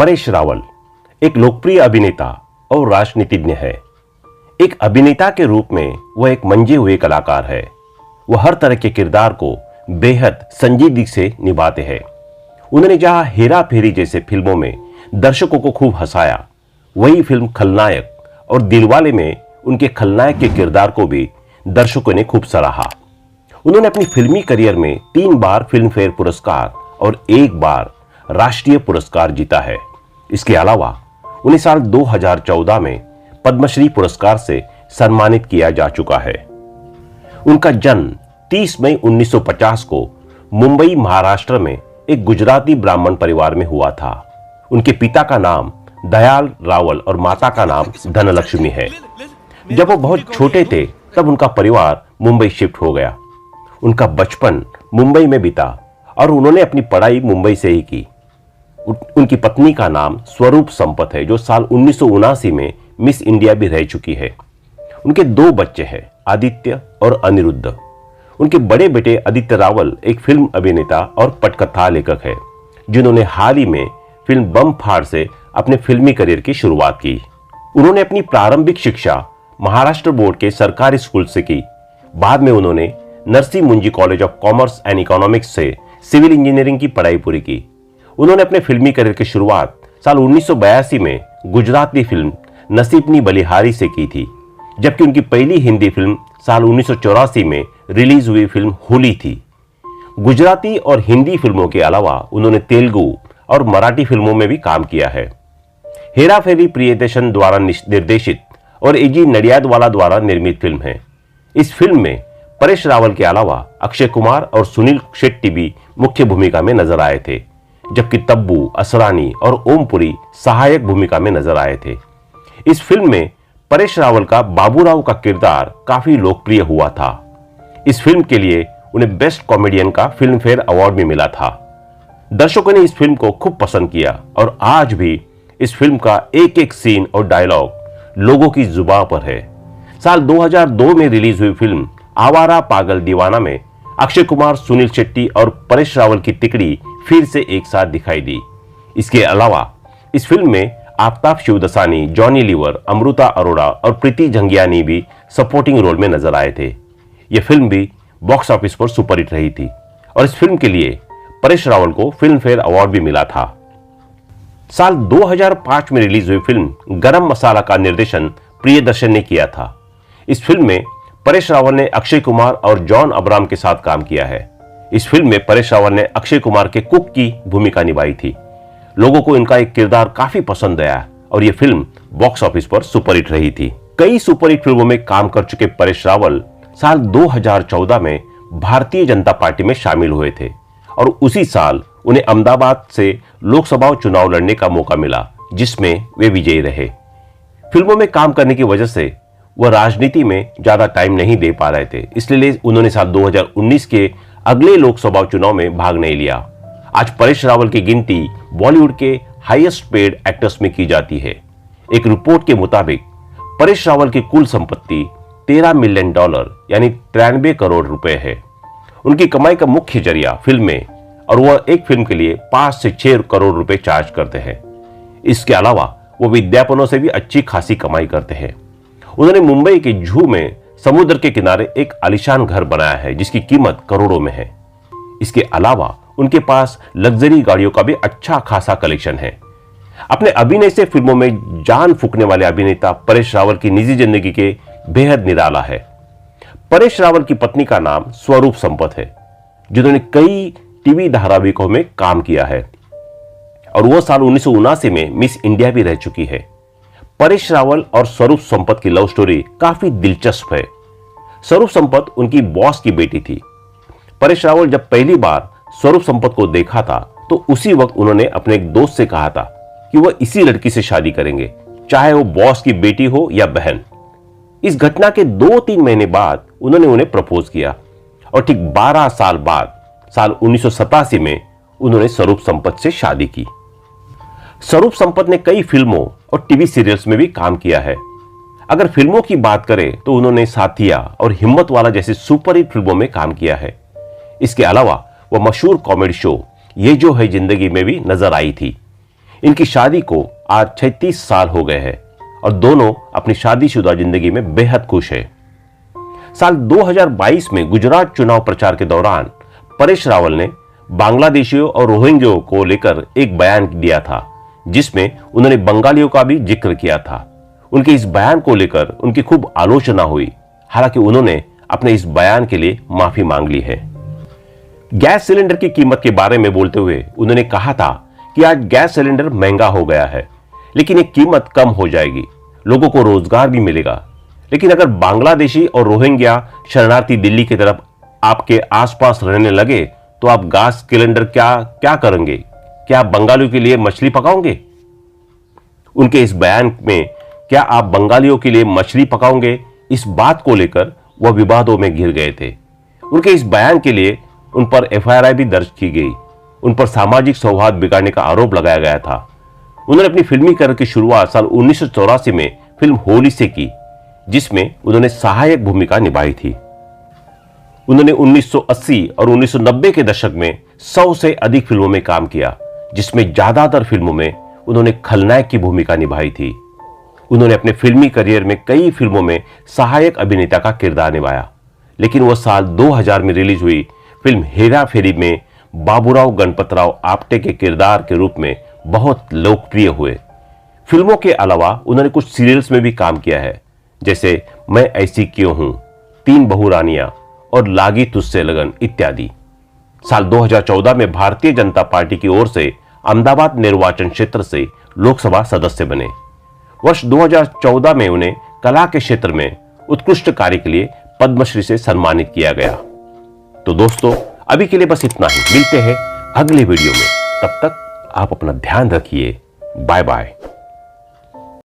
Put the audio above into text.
परेश रावल एक लोकप्रिय अभिनेता और राजनीतिज्ञ है। एक अभिनेता के रूप में वह एक मंजे हुए कलाकार है। वह हर तरह के किरदार को बेहद संजीदगी से निभाते हैं। उन्होंने जहां हेरा फेरी जैसे फिल्मों में दर्शकों को खूब हंसाया, वही फिल्म खलनायक और दिलवाले में उनके खलनायक के किरदार को भी दर्शकों ने खूब सराहा। उन्होंने अपनी फिल्मी करियर में 3 बार फिल्म फेयर पुरस्कार और 1 बार राष्ट्रीय पुरस्कार जीता है। इसके अलावा उन्हें साल 2014 में पद्मश्री पुरस्कार से सम्मानित किया जा चुका है। उनका जन्म 30 मई 1950 को मुंबई, महाराष्ट्र में एक गुजराती ब्राह्मण परिवार में हुआ था। उनके पिता का नाम दयाल रावल और माता का नाम धनलक्ष्मी है। जब वो बहुत छोटे थे तब उनका परिवार मुंबई शिफ्ट हो गया। उनका बचपन मुंबई में बीता और उन्होंने अपनी पढ़ाई मुंबई से ही की। उनकी पत्नी का नाम स्वरूप संपत है, जो साल 1979 में मिस इंडिया भी रह चुकी है। उनके 2 बच्चे हैं, आदित्य और अनिरुद्ध। उनके बड़े बेटे आदित्य रावल एक फिल्म अभिनेता और पटकथा लेखक है, जिन्होंने हाल ही में फिल्म बम फाड़ से अपने फिल्मी करियर की शुरुआत की। उन्होंने अपनी प्रारंभिक शिक्षा महाराष्ट्र बोर्ड के सरकारी स्कूल से की। बाद में उन्होंने नरसी मुंजी college of commerce and economics से सिविल इंजीनियरिंग की पढ़ाई पूरी की। उन्होंने अपने फिल्मी करियर की शुरुआत साल 1982 में गुजराती फिल्म नसीबनी बलिहारी से की थी, जबकि उनकी पहली हिंदी फिल्म साल 1984 में रिलीज हुई फिल्म होली थी। गुजराती और हिंदी फिल्मों के अलावा उन्होंने तेलुगु और मराठी फिल्मों में भी काम किया है। हेरा फेरी प्रियदर्शन द्वारा निर्देशित और एजी नडियादवाला द्वारा निर्मित फिल्म है। इस फिल्म में परेश रावल के अलावा अक्षय कुमार और सुनील शेट्टी भी मुख्य भूमिका में नजर आए थे, जबकि तब्बू, असरानी और ओमपुरी सहायक भूमिका में नजर आए थे। इस फिल्म में परेश रावल का बाबूराव का किरदार काफी लोकप्रिय हुआ था। इस फिल्म के लिए उन्हें बेस्ट कॉमेडियन का फिल्म फेयर अवार्ड भी मिला था। दर्शकों ने इस फिल्म को खूब पसंद किया और आज भी इस फिल्म का एक एक सीन और डायलॉग लोगों की जुबान पर है। साल 2002 में रिलीज हुई फिल्म आवारा पागल दीवाना में अक्षय कुमार, सुनील शेट्टी और परेश रावल की तिकड़ी फिर से एक साथ दिखाई दी। इसके अलावा इस फिल्म में आफ्ताब शिवदसानी, जॉनी लीवर, अमृता अरोड़ा और प्रीति झंगियानी भी सपोर्टिंग रोल में नजर आए थे। यह फिल्म भी बॉक्स ऑफिस पर सुपरहिट रही थी और इस फिल्म के लिए परेश रावल को फिल्म फेयर अवार्ड भी मिला था। साल 2005 में रिलीज हुई फिल्म गरम मसाला का निर्देशन प्रियदर्शन ने किया था। इस फिल्म में परेश रावल ने अक्षय कुमार और जॉन अब्राहम के साथ काम किया है। इस फिल्म में परेश रावल ने अक्षय कुमार के कुक की भूमिका निभाई थी। लोगों को इनका एक किरदार काफी पसंद आया और यह फिल्म बॉक्स ऑफिस पर सुपरहिट रही थी। कई सुपरहिट फिल्मों में काम कर चुके परेश रावल साल 2014 में भारतीय जनता पार्टी में शामिल हुए थे और उसी साल उन्हें अहमदाबाद से लोकसभा चुनाव लड़ने का मौका मिला, जिसमें वे विजयी रहे। फिल्मों में काम करने की वजह से वह राजनीति में ज्यादा टाइम नहीं दे पा रहे थे, इसलिए उन्होंने साल 2019 के अगले लोकसभा चुनाव में भाग नहीं लिया। आज परेश रावल की गिनती बॉलीवुड के हाईएस्ट पेड एक्टर्स में की जाती है। एक रिपोर्ट के मुताबिक परेश रावल की कुल संपत्ति $13 मिलियन यानी 93 करोड़ रुपए है। उनकी कमाई का मुख्य जरिया फिल्में और वह एक फिल्म के लिए 5 से 6 करोड़ रुपए चार्ज करते हैं। इसके अलावा वो विज्ञापनों से भी अच्छी खासी कमाई करते हैं। उन्होंने मुंबई के जूहू में समुद्र के किनारे एक आलीशान घर बनाया है, जिसकी कीमत करोड़ों में है। इसके अलावा उनके पास लग्जरी गाड़ियों का भी अच्छा खासा कलेक्शन है। अपने अभिनय से फिल्मों में जान फूंकने वाले अभिनेता परेश रावल की निजी जिंदगी के बेहद निराला है। परेश रावल की पत्नी का नाम स्वरूप संपत है, जिन्होंने कई टीवी धारावाहिकों में काम किया है और वह साल 1979 में मिस इंडिया भी रह चुकी है। परेश रावल और स्वरूप संपत की लव स्टोरी काफी दिलचस्प है। स्वरूप संपत उनकी बॉस की बेटी थी। परेश रावल जब पहली बार स्वरूप संपत को देखा था तो उसी वक्त उन्होंने अपने एक दोस्त से कहा था कि वह इसी लड़की से शादी करेंगे, चाहे वो बॉस की बेटी हो या बहन। इस घटना के 2-3 महीने बाद उन्होंने उन्हें प्रपोज किया और ठीक 12 साल बाद साल 1987 में उन्होंने स्वरूप संपत से शादी की। स्वरूप संपत ने कई फिल्मों और टीवी सीरियल्स में भी काम किया है। अगर फिल्मों की बात करें तो उन्होंने साथिया और हिम्मत वाला जैसी सुपरहिट फिल्मों में काम किया है। इसके अलावा वह मशहूर कॉमेडी शो ये जो है जिंदगी में भी नजर आई थी। इनकी शादी को आज 36 साल हो गए हैं और दोनों अपनी शादीशुदा जिंदगी में बेहद खुश है। साल 2022 में गुजरात चुनाव प्रचार के दौरान परेश रावल ने बांग्लादेशियों और रोहिंग्यों को लेकर एक बयान दिया था, जिसमें उन्होंने बंगालियों का भी जिक्र किया था। उनके इस बयान को लेकर उनकी खूब आलोचना हुई। हालांकि उन्होंने अपने इस बयान के लिए माफी मांग ली है। गैस सिलेंडर की कीमत के बारे में बोलते हुए उन्होंने कहा था कि आज गैस सिलेंडर महंगा हो गया है, लेकिन ये कीमत कम हो जाएगी, लोगों को रोजगार भी मिलेगा। लेकिन अगर बांग्लादेशी और रोहिंग्या शरणार्थी दिल्ली की तरफ आपके आसपास रहने लगे तो आप गैस सिलेंडर क्या करेंगे? क्या आप बंगालियों के लिए मछली पकाओगे? उनके इस बयान में क्या आप बंगालियों के लिए मछली पकाओगे, इस बात को लेकर वह विवादों में घिर गए थे। उनके इस बयान के लिए उन पर एफआईआर भी दर्ज की गई। उन पर सामाजिक सौहार्द बिगाड़ने का आरोप लगाया गया था। उन्होंने अपनी फिल्मी करियर की शुरुआत साल 1984 में फिल्म होली से की, जिसमें उन्होंने सहायक भूमिका निभाई थी। उन्होंने 1980 और 1990 के दशक में 100 से अधिक फिल्मों में काम किया, जिसमें ज्यादातर फिल्मों में उन्होंने खलनायक की भूमिका निभाई थी। उन्होंने अपने फिल्मी करियर में कई फिल्मों में सहायक अभिनेता का किरदार निभाया, लेकिन वह साल 2000 में रिलीज हुई फिल्म हेरा फेरी में बाबूराव गणपतराव आपटे के किरदार के रूप में बहुत लोकप्रिय हुए। फिल्मों के अलावा उन्होंने कुछ सीरियल्स में भी काम किया है, जैसे मैं ऐसी क्यों हूं, तीन बहू रानियां और लागी तुझसे लगन इत्यादि। साल 2014 में भारतीय जनता पार्टी की ओर से अहमदाबाद निर्वाचन क्षेत्र से लोकसभा सदस्य बने। वर्ष 2014 में उन्हें कला के क्षेत्र में उत्कृष्ट कार्य के लिए पद्मश्री से सम्मानित किया गया। तो दोस्तों, अभी के लिए बस इतना ही। मिलते हैं अगले वीडियो में। तब तक आप अपना ध्यान रखिए। Bye bye.